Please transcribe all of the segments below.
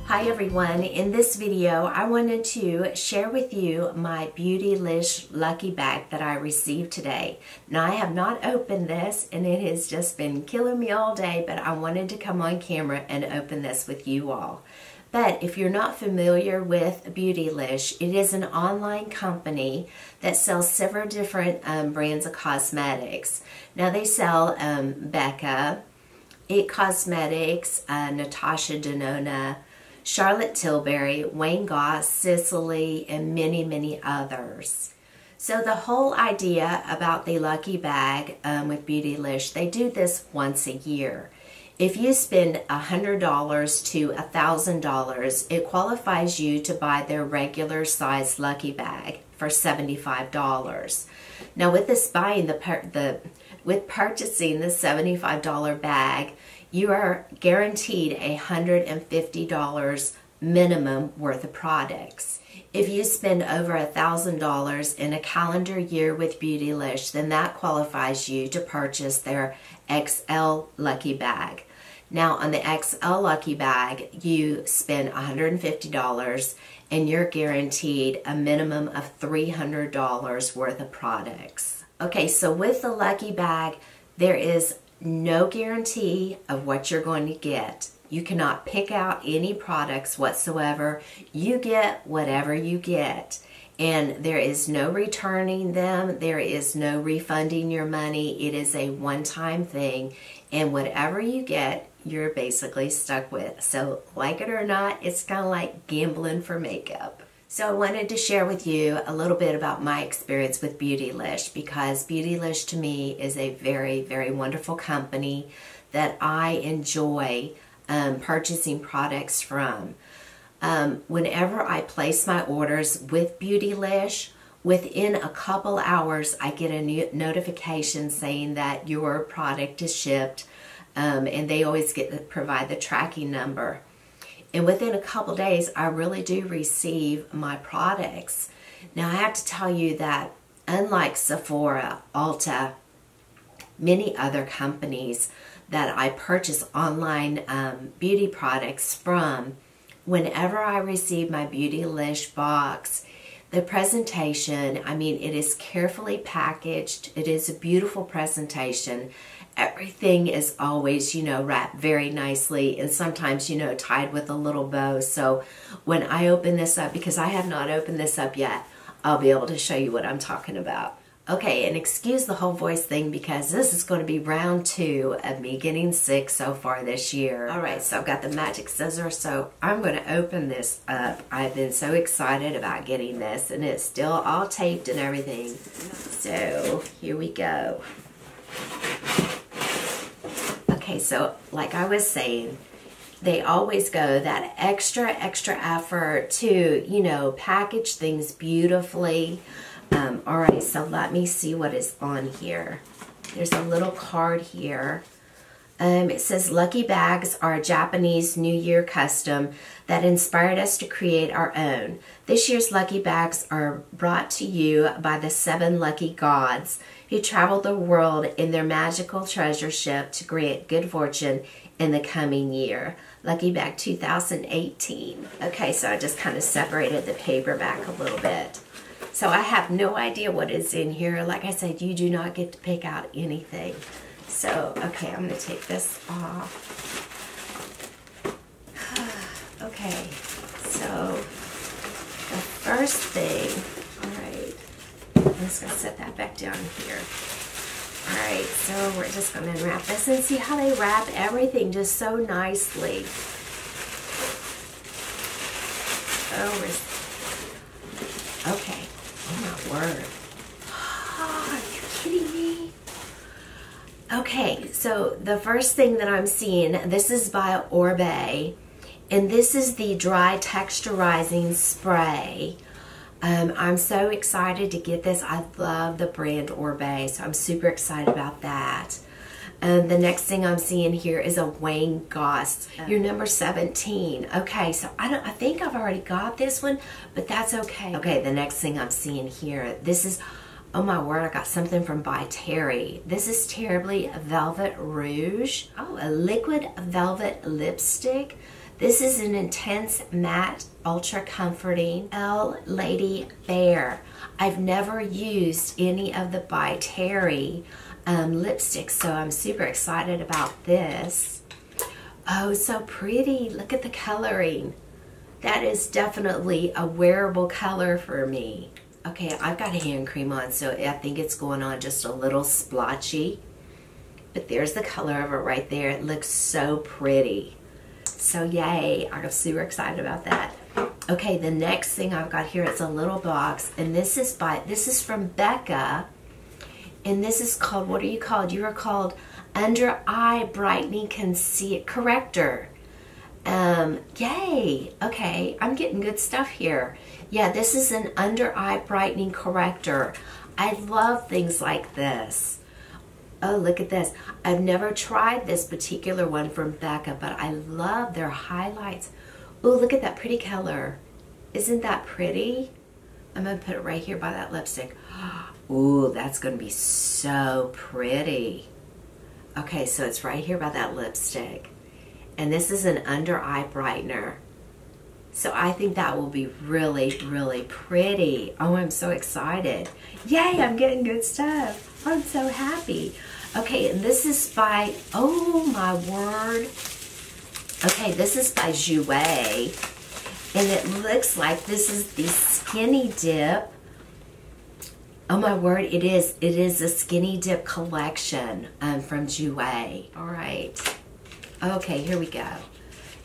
Hi everyone, in this video I wanted to share with you my Beautylish lucky bag that I received today. Now I have not opened this and it has just been killing me all day, but I wanted to come on camera and open this with you all. But if you're not familiar with Beautylish, it is an online company that sells several different brands of cosmetics. Now they sell Becca, It Cosmetics, Natasha Denona, Charlotte Tilbury, Wayne Goss, Cicely, and many, many others. So the whole idea about the lucky bag with Beautylish, they do this once a year. If you spend $100 to $1,000, it qualifies you to buy their regular size lucky bag for $75. Now with this buying, with purchasing the $75 bag, you are guaranteed $150 minimum worth of products. If you spend over $1,000 in a calendar year with Beautylish, then that qualifies you to purchase their XL lucky bag. Now on the XL lucky bag, you spend $150 and you're guaranteed a minimum of $300 worth of products. Okay, so with the lucky bag, there is no guarantee of what you're going to get. You cannot pick out any products whatsoever. You get whatever you get. And there is no returning them. There is no refunding your money. It is a one-time thing. And whatever you get, you're basically stuck with. So like it or not, it's kind of like gambling for makeup. So I wanted to share with you a little bit about my experience with Beautylish, because Beautylish to me is a very, very wonderful company that I enjoy purchasing products from. Whenever I place my orders with Beautylish, within a couple hours I get a notification saying that your product is shipped, and they always provide the tracking number. And within a couple days, I really do receive my products. Now, I have to tell you that unlike Sephora, Ulta, many other companies that I purchase online beauty products from, whenever I receive my Beautylish box, the presentation, I mean, it is carefully packaged. It is a beautiful presentation. Everything is always, you know, wrapped very nicely and sometimes, you know, tied with a little bow. So when I open this up, because I have not opened this up yet, I'll be able to show you what I'm talking about. Okay, and excuse the whole voice thing because this is going to be round 2 of me getting sick so far this year. All right, so I've got the magic scissors, so I'm going to open this up. I've been so excited about getting this, and it's still all taped and everything. So here we go. Okay, so like I was saying, they always go that extra effort to, you know, package things beautifully. All right, so let me see what is on here. There's a little card here. It says, lucky bags are a Japanese New Year custom that inspired us to create our own. This year's lucky bags are brought to you by the 7 lucky gods who traveled the world in their magical treasure ship to grant good fortune in the coming year. Lucky Bag 2018. Okay, so I just kind of separated the paper back a little bit. So I have no idea what is in here. Like I said, you do not get to pick out anything. So, okay, I'm going to take this off. Okay, so the first thing, all right, I'm just going to set that back down here. All right, so we're just going to unwrap this and see how they wrap everything just so nicely. Okay, oh my word. Oh, are you kidding me? Okay, so the first thing that I'm seeing, this is by Orbe, and this is the Dry Texturizing Spray. I'm so excited to get this. I love the brand Orbe, so I'm super excited about that. The next thing I'm seeing here is a Wayne Goss. You're number 17. Okay, so I think I've already got this one, but that's okay. Okay, the next thing I'm seeing here, this is, oh my word, I got something from By Terry. This is Terribly Velvet Rouge. Oh, a liquid velvet lipstick. This is an intense matte, ultra comforting L Lady Fair. I've never used any of the By Terry lipsticks, so I'm super excited about this. Oh, so pretty. Look at the coloring. That is definitely a wearable color for me. Okay, I've got a hand cream on, so I think it's going on just a little splotchy. But there's the color of it right there. It looks so pretty. So yay, I'm super excited about that. Okay, the next thing I've got here is a little box, and this is from Becca, and this is called, what are you called? You are called Under Eye Brightening Corrector. Yay. Okay, I'm getting good stuff here. Yeah, this is an under eye brightening corrector. I love things like this. Oh, look at this. I've never tried this particular one from Becca, but I love their highlights. Oh, look at that pretty color. Isn't that pretty? I'm going to put it right here by that lipstick. Ooh, that's going to be so pretty. Okay, so it's right here by that lipstick. And this is an under eye brightener. So I think that will be really, really pretty. Oh, I'm so excited. Yay, I'm getting good stuff. I'm so happy. Okay, and this is by, oh my word. Okay, this is by Jouer. And it looks like this is the Skinny Dip. Oh my word, it is. It is a Skinny Dip collection from Jouer. All right. Okay, here we go.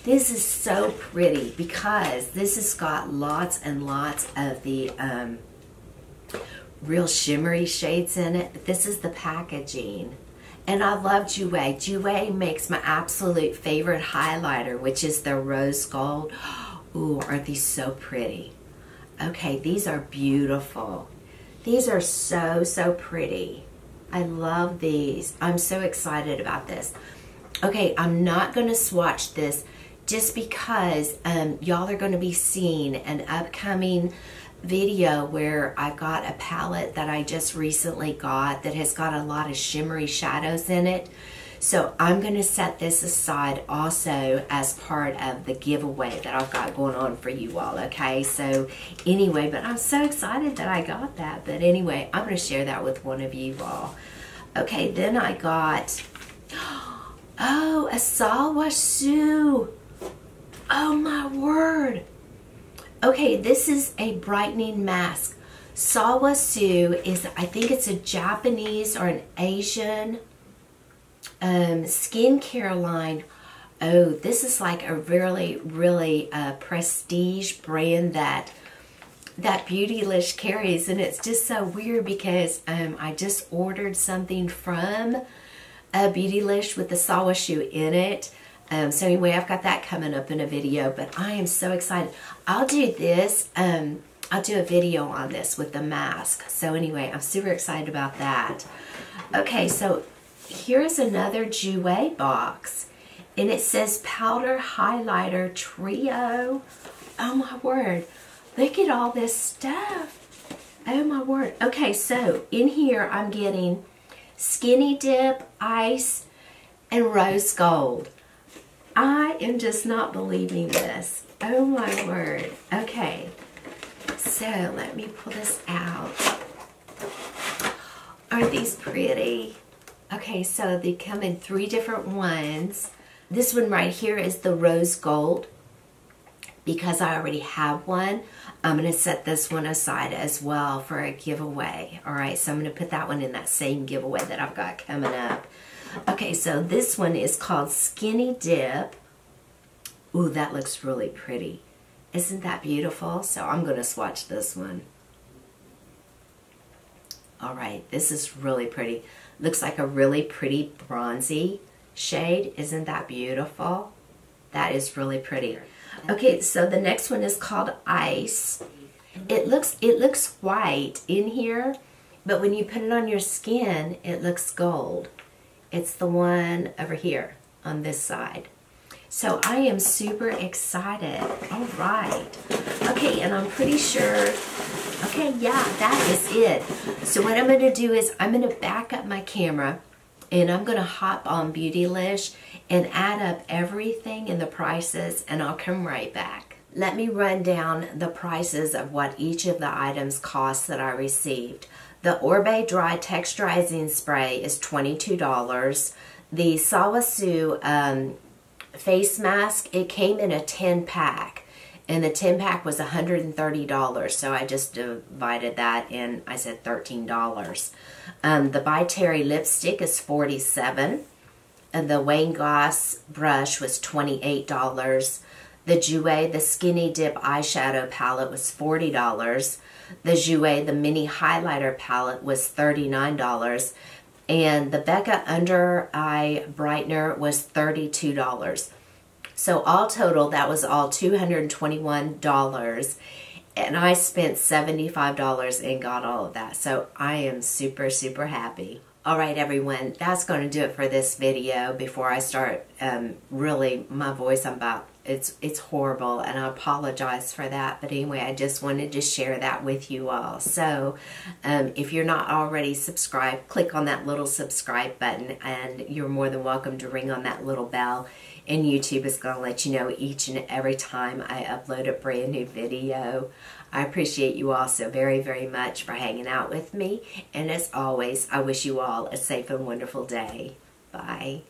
This is so pretty because this has got lots and lots of the real shimmery shades in it. But this is the packaging. And I love Jouer. Jouer makes my absolute favorite highlighter, which is the rose gold. Ooh, aren't these so pretty? Okay, these are beautiful. These are so, so pretty. I love these. I'm so excited about this. Okay, I'm not going to swatch this just because y'all are going to be seeing an upcoming video where I got a palette that I just recently got that has got a lot of shimmery shadows in it. So I'm going to set this aside also as part of the giveaway that I've got going on for you all, okay? So anyway, but I'm so excited that I got that. But anyway, I'm going to share that with one of you all. Okay, then I got, oh, a Sawashu. Oh my word. Okay, this is a brightening mask. Sawashu is, I think it's a Japanese or an Asian skincare line. Oh, this is like a really, really prestige brand that Beautylish carries, and it's just so weird because I just ordered something from Beautylish with the Sawashu in it. So anyway, I've got that coming up in a video, but I am so excited. I'll do this, I'll do a video on this with the mask. So anyway, I'm super excited about that. Okay, so here's another Jouer box, and it says Powder Highlighter Trio. Oh my word, look at all this stuff. Oh my word. Okay, so in here I'm getting Skinny Dip, Ice, and Rose Gold. I am just not believing this. Oh my word. Okay, so let me pull this out. Aren't these pretty? Okay, so they come in 3 different ones. This one right here is the Rose Gold. Because I already have one, I'm going to set this one aside as well for a giveaway. All right, so I'm going to put that one in that same giveaway that I've got coming up. Okay, so this one is called Skinny Dip. Ooh, that looks really pretty. Isn't that beautiful? So I'm going to swatch this one. All right, this is really pretty. Looks like a really pretty bronzy shade. Isn't that beautiful? That is really pretty. Okay, so the next one is called Ice. It looks white in here, but when you put it on your skin, it looks gold. It's the one over here on this side. So I am super excited. All right. Okay, and I'm pretty sure, okay, yeah, that is it. So what I'm going to do is I'm going to back up my camera And I'm going to hop on Beautylish and add up everything and the prices, and I'll come right back. Let me run down the prices of what each of the items cost that I received. The Orbe Dry Texturizing Spray is $22. The Sawasu face mask, it came in a 10-pack. And the 10-pack was $130, so I just divided that and I said $13. The By Terry lipstick is $47. And the Wayne Goss brush was $28. The Jouer, the Skinny Dip eyeshadow palette was $40. The Jouer, the mini highlighter palette was $39. And the Becca Under Eye Brightener was $32. So all total, that was all $221. And I spent $75 and got all of that. So I am super, super happy. All right, everyone, that's going to do it for this video. Before I start, really, my voice, it's horrible, and I apologize for that. But anyway, I just wanted to share that with you all. So if you're not already subscribed, click on that little subscribe button, and you're more than welcome to ring on that little bell. And YouTube is going to let you know each and every time I upload a brand new video. I appreciate you all so very, very much for hanging out with me. And as always, I wish you all a safe and wonderful day. Bye.